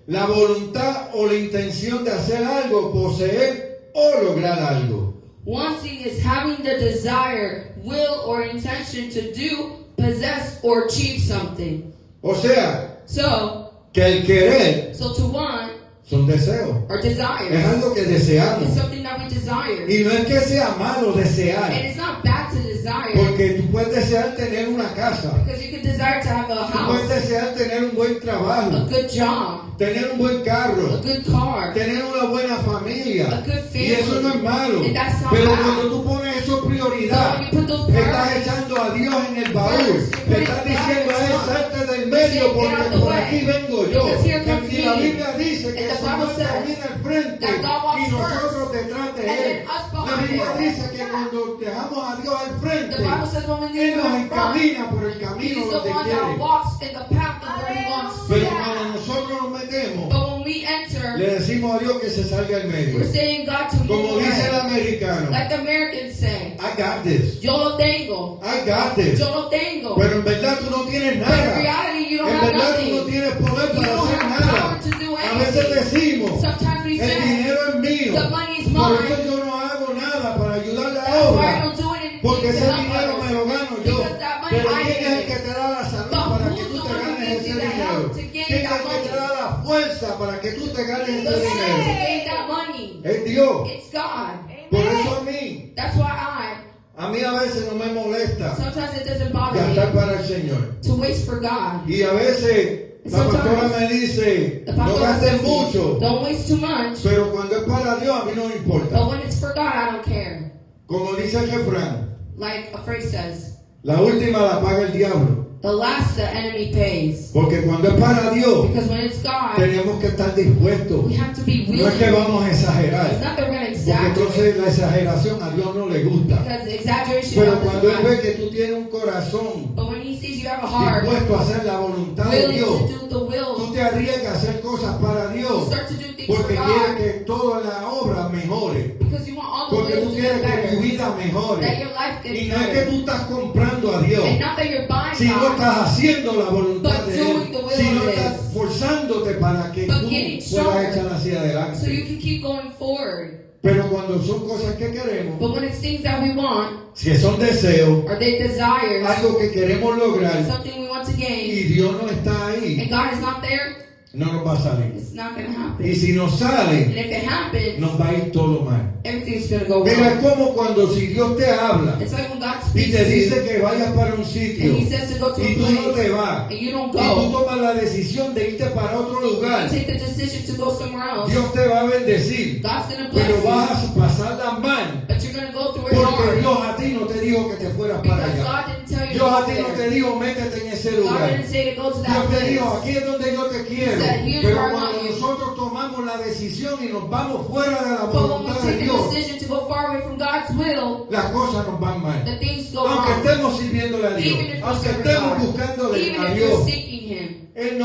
la voluntad o la intención de hacer algo, poseer o lograr algo. wanting is having the desire, will, or intention to do, possess, or achieve something. O sea, So que el querer to want son deseos. or Es desires algo que is deseamos. something that we desire. Y no es que sea malo And desear. it's not bad to desire. Porque tú puedes desear tener una casa. Because you can desire to have a Tú puedes house, desear tener un buen a trabajo. good job, Tener un buen a carro. good car, Tener una buena familia. a good Y eso no es malo. And that's not Pero bad. cuando tú pones eso So prioridad, when you put those estás priorities, echando a Dios en el baúl. Le estás diciendo a Él, salte del medio porque por aquí vengo yo. Because here comes Y la me. Biblia dice que And the el Bible Señor says camina al frente that God walks y nosotros first, detrás de and Él. then us La behind Biblia Him. dice que cuando dejamos a Dios al frente, The Bible says when we Él leave nos Him in front, encamina por el He's camino the donde one that quiere. walks in the path of where He wants to. Pero cuando nosotros nos metemos, But when we enter, le decimos a Dios que se salga al medio. we're saying God to Como move dice el away. americano, Like the Americans say, I got this. yo lo tengo, I got this. yo lo tengo. Pero en verdad tú no tienes But in nada. reality, you don't En have verdad tú no nothing. tienes poder You para don't hacer have nada. power to do A veces anything. decimos, Sometimes we el say, dinero es mío. the money is Por mine. eso yo no hago nada para ayudarle a That's why I obra. don't do anything Porque to ese help dinero me lo others. gano yo. Because that money Pero I ¿quién es el get que it. te da la salud But para que who's tú the te one who ganes gives ese you the dinero? help to gain ¿Quién es that el que te money? da la fuerza para que tú te ganes ese The strength to dinero? gain that money. Es Dios. It's God. Por eso a mí, That's why A mí a veces no me molesta Sometimes it doesn't bother gastar me para el Señor. to waste for God. Y a veces la pastora me dice, The no pastor gastes says, mucho, don't waste too much. pero cuando es para Dios a mí no me importa. But when it's for God, I don't care. Como dice el refrán, Like a phrase says, la última la paga el diablo. the last the enemy pays. Porque cuando es para Dios, Because when it's God, tenemos que estar dispuestos. we have to be No es que willing. vamos a It's exagerar, not that we're going to porque exaggerate. entonces la exageración a Dios no le gusta. Because exaggeration Pero happens cuando Él to ve God. que tú tienes un corazón But when he sees you have a heart dispuesto a hacer la voluntad de willing Dios, to do the will, tú te arriesgas a hacer cosas para you Dios, start to do things for porque quieres God que toda la obra mejore, because you want all the porque wills tú to quieres get que tu better, vida that mejore. your life Y gets no es que better. tú estás comprando a Dios, And not that you're buying sino God, estás haciendo la voluntad but de doing Él, the will sino of estás His. forzándote para que But tú getting puedas stronger, echar hacia so you adelante. can keep going forward. Pero cuando son cosas que queremos, But when it's things that we want, si son deseos, or they desires, algo que queremos lograr, something we want to y gain, Dios no está ahí, and God is not there, no nos va a salir. it's not going to happen. Y si nos And sale, if it happens, nos va a ir todo mal. everything's going to go Pero es wrong. como cuando si Dios te habla It's like when God y speaks te to dice you, que vayas para un sitio and He says to go to a y tú no te place, vas and you don't y tú go. tomas la decisión de irte para otro lugar, You take the decision to go somewhere else. Dios te va a bendecir, God's going to bless pero you, vas a pasarla mal but you're going to go through it porque hard. Dios a ti no te dijo que te fueras para Because allá. God didn't tell you to Dios a go ti no te there. dijo métete en ese God lugar. didn't say to go to that Dios te place. dijo aquí es donde yo te quiero. He said, "Here's Pero where I cuando want you." nosotros tomamos la decisión y nos vamos fuera de la But when we voluntad de take the Dios, decision to go far away from God's will, las cosas nos van mal. the things go Aunque wrong. estemos sirviéndole a Dios, Even if we're aunque serving estemos God, buscándole even a if you're Dios, seeking Him, Él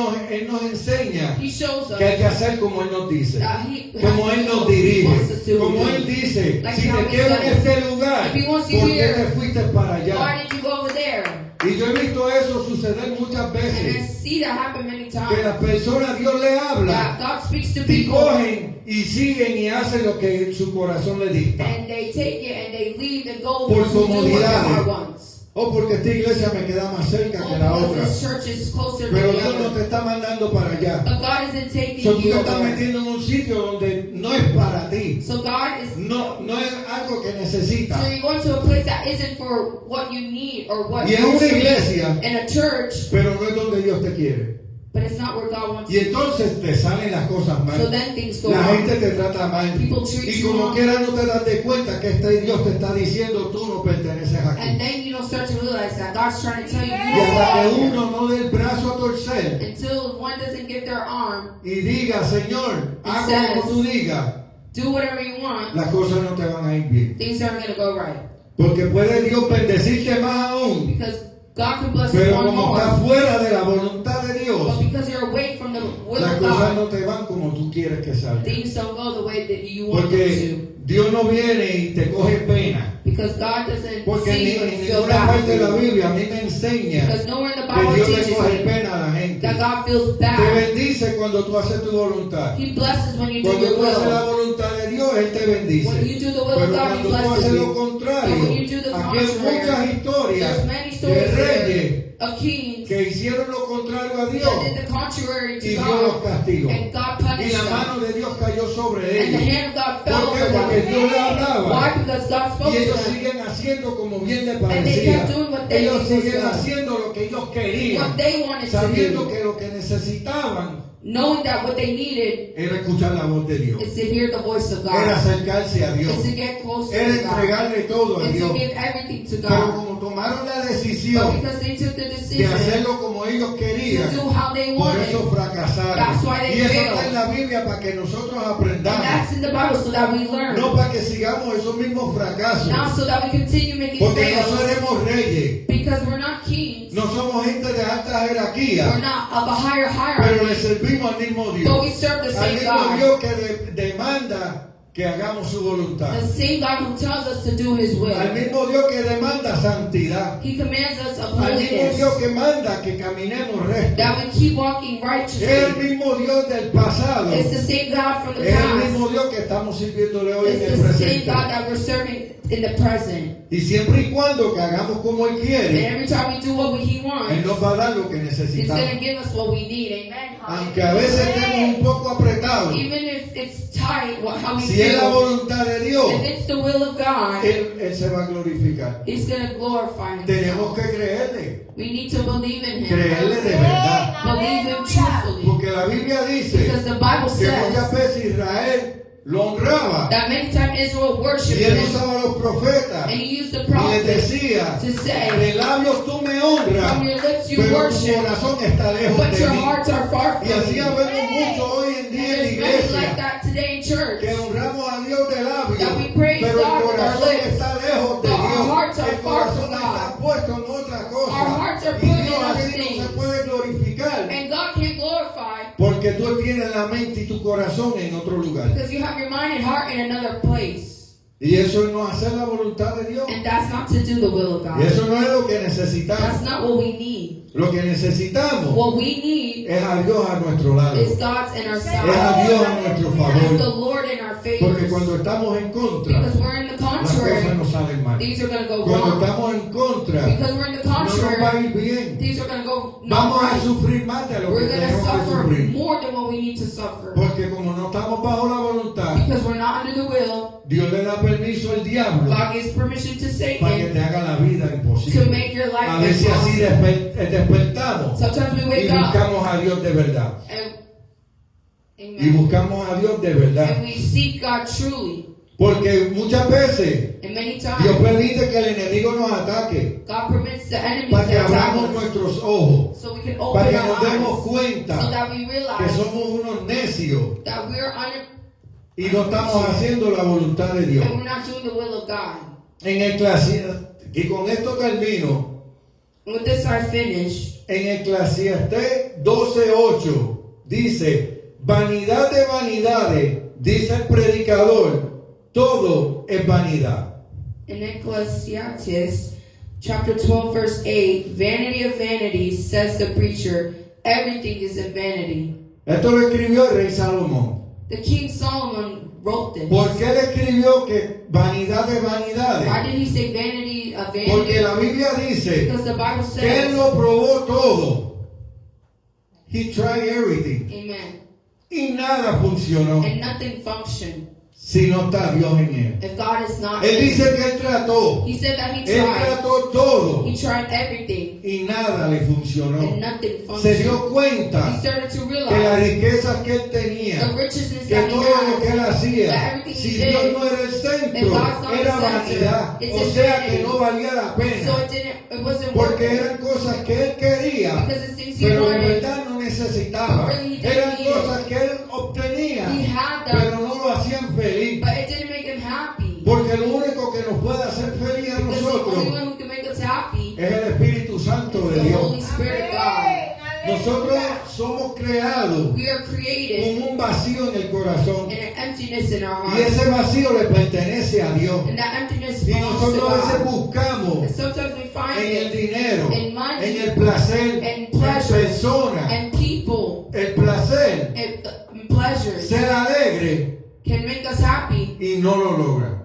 nos enseña He shows us que hay que hacer como Él nos dice, that He como has Él to nos do what He wants dirige, us to como do. Él dice, Like si how te He quiero en says, este lugar, if He wants you ¿por qué here, te fuiste para allá? Why did you go over there? Y yo he visto eso suceder muchas And I veces, see that happen many que times. las personas Dios le habla That God speaks to y people, cogen y siguen y hacen lo que su corazón le dicta. and they take it and they leave and go Por to do what their comodidades. heart wants. O porque esta iglesia me queda más cerca que la Oh, otra. because this church is closer to Pero the Dios no other. te está mandando para allá. But God isn't taking So, tú you te estás over there. metiendo en un sitio donde no es para ti. So God is. No es algo que necesitas. So you're going to a place that isn't for what you need or what Y es you una should iglesia, in a church, pero no es donde Dios te quiere. but it's not where God wants Y you. entonces te salen las cosas So mal. then things go La wrong. gente te trata mal. People treat Y you como wrong. quiera no te das de cuenta que este Dios te está diciendo tú no perteneces And aquí. then you don't start to realize that God's trying to tell you Y hasta que you uno no dé el brazo a torcer until one doesn't get their arm, y diga, Señor, hago says- como tú digas, do whatever you want, las cosas no te van a ir bien. things aren't going to go right. Porque puede Dios bendecirte más aún, Because God can bless you pero one como more. estás fuera de la voluntad de Dios, But because you're away from the will las of cosas God, no te van como tú quieres que salgan. things don't go the way that you want them Porque Dios no viene y te coge pena. to. Because God doesn't Porque see you en and feel ninguna bad parte for de la you. Biblia a mí me enseña Because nowhere in the que Bible Dios le teaches coge me pena a la gente. that God feels Te bad. bendice cuando tú haces tu voluntad. He blesses when you do Cuando your tú haces la will. voluntad de Dios, Él te bendice. When you do the will of Pero God, He cuando tú blesses haces lo you. contrario, But when you do the aquí hay contrary, muchas historias There's many de stories reyes here of kings que hicieron lo contrario a Dios that did the contrary y to Dios los God, castigó. and God Y punished la them. mano de Dios cayó sobre And the ellos. hand of God fell ¿Por qué? over Porque them. Dios le hablaba. Why? Because God spoke Y ellos to them. siguen haciendo como bien les And they parecía. kept doing what they Ellos was siguen done. haciendo lo que ellos querían, What they wanted to sabiendo do, que lo que necesitaban knowing that what they needed era escuchar la voz de Dios, is to hear the voice of era God, acercarse a Dios, is to get closer era to God, entregarle todo a is Dios. to give everything to Pero God. como tomaron la But decisión because they took the de decision hacerlo como ellos to querían, do how they por wanted, eso fracasaron. That's why they Y eso failed. está en la Biblia para que nosotros and aprendamos, that's in the Bible so that we learn, no para que sigamos esos mismos fracasos, not so that we continue making porque no fails, seremos reyes, because we're not kings, no somos gente de alta we're jerarquía, not of a higher pero le hierarchy, servimos al mismo Dios. but we serve the Al same mismo God, Dios que demanda que hagamos su voluntad. the same God who tells us to do His Al will. mismo Dios que demanda santidad. He commands us of Al mismo holiness, Dios que manda que caminemos recto. that we keep walking Es el righteously. mismo Dios del pasado. It's the same God from the Es el past. mismo Dios que estamos sirviéndole hoy en It's el the same presente. God that we're serving in the present. Y siempre y cuando que hagamos como Él And quiere, every time we do what He Él wants, nos va a dar lo que He's going necesitamos. to give us what we need. Amen. Aunque a veces estemos un poco apretados, Even if it's tight, how we si si es la will, voluntad de Dios, if it's the will of God, Él se va a glorificar. He's going to glorify Tenemos Himself. que creerle, We need to believe in Him. creerle de verdad. Believe Him truthfully. Porque la Biblia dice Because the Bible que muchas says veces Israel lo honraba that many times Israel worshipped y él Him, usaba a los profetas and He used the y les prophets decía, to say, de labios tú me honras, from your lips you pero tu worship, corazón está lejos but de your mí. hearts are far Y from así me. vemos mucho hoy en And día en la there's many like iglesia that today in church. que honramos a Dios de labios, That we praise pero el God with our corazón lips, está lejos de but our Dios. hearts are El far corazón from God. está puesto en otra cosa. Our hearts are Y put in Dios other así no se things. puede glorificar And God can't glorify porque tú tienes la mente y tu corazón en otro lugar. because you have your mind and heart in another place. Y eso no es hacer la voluntad de Dios. And that's not to do the will of Y God. eso no es lo que That's necesitamos. not what we need. Lo que necesitamos What we need es a Dios a nuestro lado. is Es God's in our a side. Dios a nuestro Is the favor. Lord in our Porque favor. cuando estamos en contra, Because we're in the las cosas contrary, nos salen mal. things are going to go Cuando wrong. estamos en contra, Because we're in the no nos va a contrary, ir bien. things are going to go not Vamos a right. sufrir más de lo que We're going to tenemos que suffer sufrir. more than what we need to suffer. Porque como no estamos bajo la voluntad, Because we're not under the will, Dios le da permiso al diablo God gives permission to para que Satan te haga la vida to imposible. make your A life ver si así impossible. despertamos Sometimes we y wake up buscamos a Dios de verdad. and, Y buscamos a Dios de verdad. and we seek God truly. Porque muchas veces And many Dios times, permite que el enemigo nos ataque God permits the enemy para que to attack abramos us nuestros ojos, so we can para open que our nos demos eyes so cuenta that we que realize somos unos necios that we're under y no estamos haciendo la voluntad de Dios. and we're not doing the will of God. En Eclesiastés, y con esto termino, With this I finish. en Eclesiastés 12:8 dice, vanidad de vanidades, dice el predicador, todo es vanidad. In Ecclesiastes chapter 12 verse 8, vanity of vanities, says the preacher, everything is in vanity. Esto lo escribió el rey Salomón. The King Solomon wrote this. ¿Por qué le escribió que vanidad de vanidades? Why did he say vanity of vanity? Porque la Biblia dice Because the Bible que él says, lo probó todo. He tried everything. amen, Y nada funcionó and nothing functioned si no está Dios en él. if God is not Él in dice it. que él trató. He said that he Él tried. trató todo. He tried everything Y nada le funcionó. and nothing Se functioned. dio cuenta He started to que las realize riquezas que él the tenía, richness que that he todo lo que él has, hacía, that everything si he Dios did, no era el centro, and God's not era the center, vanidad. it's O a sea vanity. que no valía la so pena. it wasn't worth Porque it. eran cosas que él quería, Because the things he pero en wanted, verdad no necesitaba. Really didn't Eran need it. cosas que él obtenía, he had them, pero no lo hacían feliz. but it didn't make him happy. Porque lo único que nos puede hacer feliz a Because the only nosotros one who can make us happy es el Espíritu Santo is de the Dios. Holy Spirit of God. Nosotros somos creados We are created con un vacío en el corazón in an emptiness in our y hearts. ese vacío le pertenece a Dios. And that emptiness Y belongs to nosotros a veces God. buscamos And sometimes we find en el it dinero, in money, en el placer, and en pleasures, personas, and people, el placer, and pleasures ser alegre can make us happy, y no lo logra.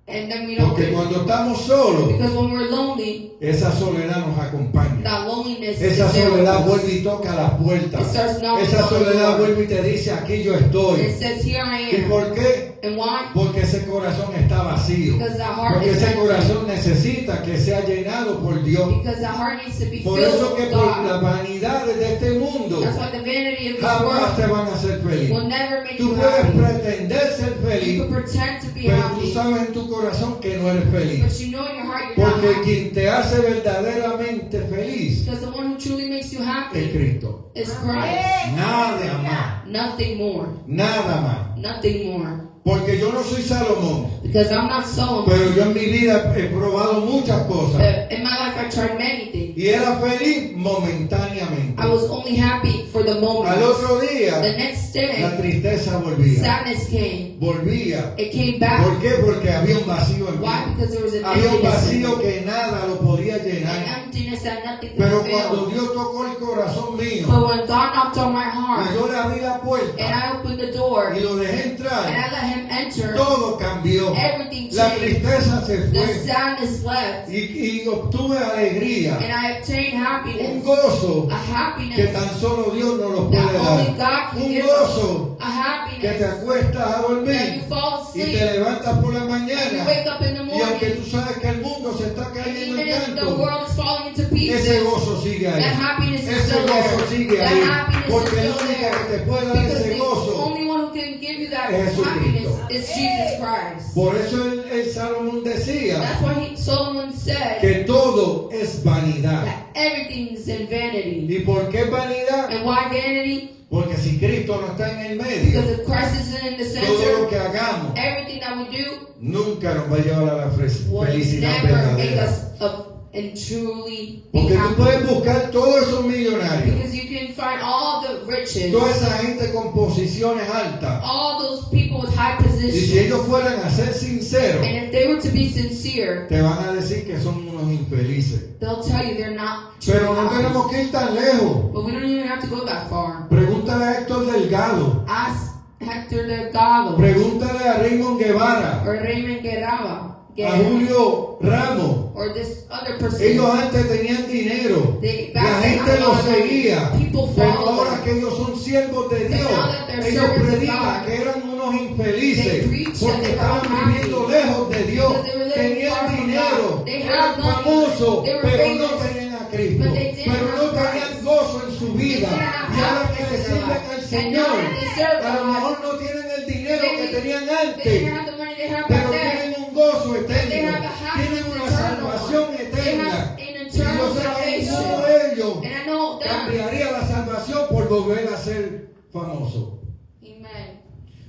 and then we don't Porque get it. cuando estamos solos, Because when we're lonely, esa soledad nos acompaña. that loneliness Esa is there with soledad us. vuelve y toca las It puertas. starts knocking Esa on the soledad door. vuelve y te dice, aquí yo And estoy. it says, here I ¿Y am. por qué? And why? Porque ese corazón está vacío. Because that heart Porque is ese empty. corazón necesita que sea llenado por Dios. Because that heart needs to be Por filled eso que with por las God. vanidades de este mundo That's why the vanity of this jamás te world van a hacer feliz. will never make Tú you puedes happy. pretender ser You feliz, can pretend to be pero tú happy, sabes en tu corazón que no eres feliz. but you know in your heart you're not Porque happy. quien te hace verdaderamente feliz Because the one who truly makes you es happy Cristo. is Christ. Nada más. Nothing more. Nada más. Nothing more. Porque yo no soy Salomón, Because I'm not Solomon. pero yo en mi vida he probado muchas cosas. In my life I tried many things. Y era feliz momentáneamente. I was only happy for the Al moment. otro The día, next la day, tristeza volvía. sadness came. Volvía. It came back. ¿Por qué? Porque había un vacío en Why? mí. Because there was an Había un emptiness in vacío me. que nada lo podía llenar. An emptiness that nothing Pero could cuando fill. Dios tocó el corazón mío, But when God knocked on my y heart, yo le abrí la and puerta I opened the door, y lo dejé and entrar, I let Him Él center, todo cambió. everything La changed. tristeza se The fue sadness left, y obtuve alegría, and I obtained un happiness. gozo A que happiness tan solo Dios nos lo puede that only dar. God can Un give gozo us. A que te happiness acuestas a that you dormir fall y te asleep, levantas por la and you mañana. wake up in the Y aunque morning, tú sabes que el mundo se está and cayendo even en if the canto, world is falling into ese pieces, gozo sigue ahí. that happiness is Ese still gozo there. sigue That ahí. happiness is Porque el still único there. que te puede dar Because ese the gozo. only one who can give you that Es Jesucristo. happiness is Jesus Christ. Por eso el Salomón decía That's why Solomon said que todo es vanidad. that everything's in vanity. ¿Y por qué vanidad? And why vanity? Porque si Cristo no está en el medio, Because if Christ isn't in the todo lo center, que hagamos everything that we do nunca nos va a llevar a la will felicidad never make verdadera. us up and truly be Porque tú happy. puedes buscar todos esos millonarios, Because you can find all the riches, toda esa gente con posiciones altas, all those people with high y si positions, ellos fueran a ser sinceros, and if they were to be sincere, te van a decir que son unos infelices. they'll tell you they're not Pero no happy. tenemos que ir tan lejos. But we don't even have to go that far. Pregúntale a Héctor Delgado, Ask Hector Delgado pregúntale a Raymond Guevara, or Raymond Guerraba a Julio Ramos. or this other person. Ellos antes tenían dinero, They- la back then gente had a los lot of money. seguía, People pero followed ahora them. que ellos son siervos de Dios, now that they're ellos servants of predican God, que eran unos they infelices preach porque that they were estaban unhappy viviendo lejos de Dios, because they were living tenían far from dinero, God. They eran had money. famosos, They were pero no famous, tenían a Cristo, but they didn't pero no have tenían Christ. gozo en su vida, They didn't have y ahora que happiness le in their sirven life. al And Señor, now that they serve a lo God, mejor no tienen el dinero they- que tenían they didn't antes, have the money they have pero back then. tienen un gozo They eterno, have a happiness tienen una eternal. salvación They eterna. have an Y yo eternal sé que salvation. ninguno de ellos And I know that. cambiaría la salvación por volver a ser famoso. Amen.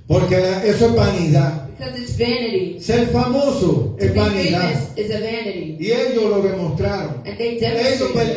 Porque eso es vanidad. Because it's vanity. Ser famoso To es be vanidad. famous is a vanity. Y ellos lo demostraron. And they Ellos demonstrated.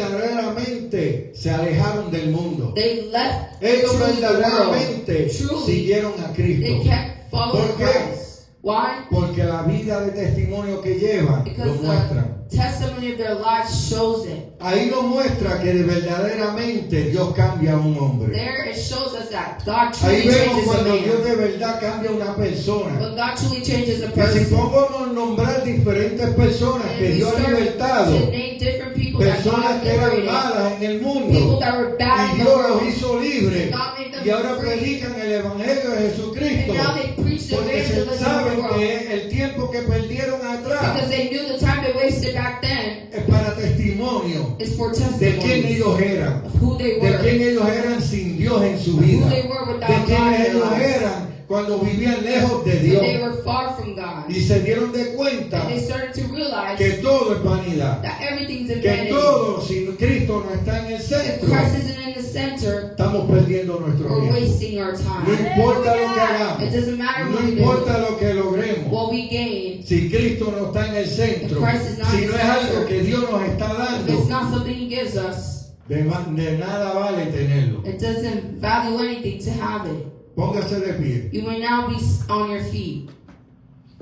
verdaderamente se alejaron del mundo. They left Ellos truly the verdaderamente world. Truly, siguieron a they Cristo. kept following ¿Por qué? Christ. Why? Porque la vida de testimonio que llevan lo Because muestran. the testimony of their lives shows it. Ahí nos muestra que verdaderamente Dios cambia a un hombre. There it shows us that God Ahí truly vemos changes a cuando Dios man. de verdad cambia a una persona. When God truly changes a Que si person. pongo a nombrar diferentes personas And que we Dios ha start libertado, to name different people that God personas que eran liberated. malas en el People mundo, that were bad y in the Dios los world. hizo libres, God made them y ahora free. predican el Evangelio de And Jesucristo, now they preach the porque se evangelism of the saben world. que el tiempo que perdieron atrás Because they knew the time they wasted back then es para testimonio is for de quién testimonies ellos eran, of who they de were, quién ellos eran sin Dios en su who vida, they were de without God quiénes in their ellos lives. eran cuando vivían lejos de And Dios, they were far from God. y se dieron de cuenta And they started to realize que todo es vanidad, that everything's in que vanity. todo, si Cristo no está en el If centro, Christ isn't in the center, estamos perdiendo nuestro we're tiempo. wasting our No time. importa lo que It hagamos, doesn't matter no what we do, importa lo que logremos, what we gain. si Cristo no está en el centro, If Christ is not si in no the es algo center, que Dios nos está If it's dando, not something He gives us, de nada vale tenerlo. it doesn't value anything to have it. Póngase de pie. You may now be on your feet.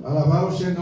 Alabado sea el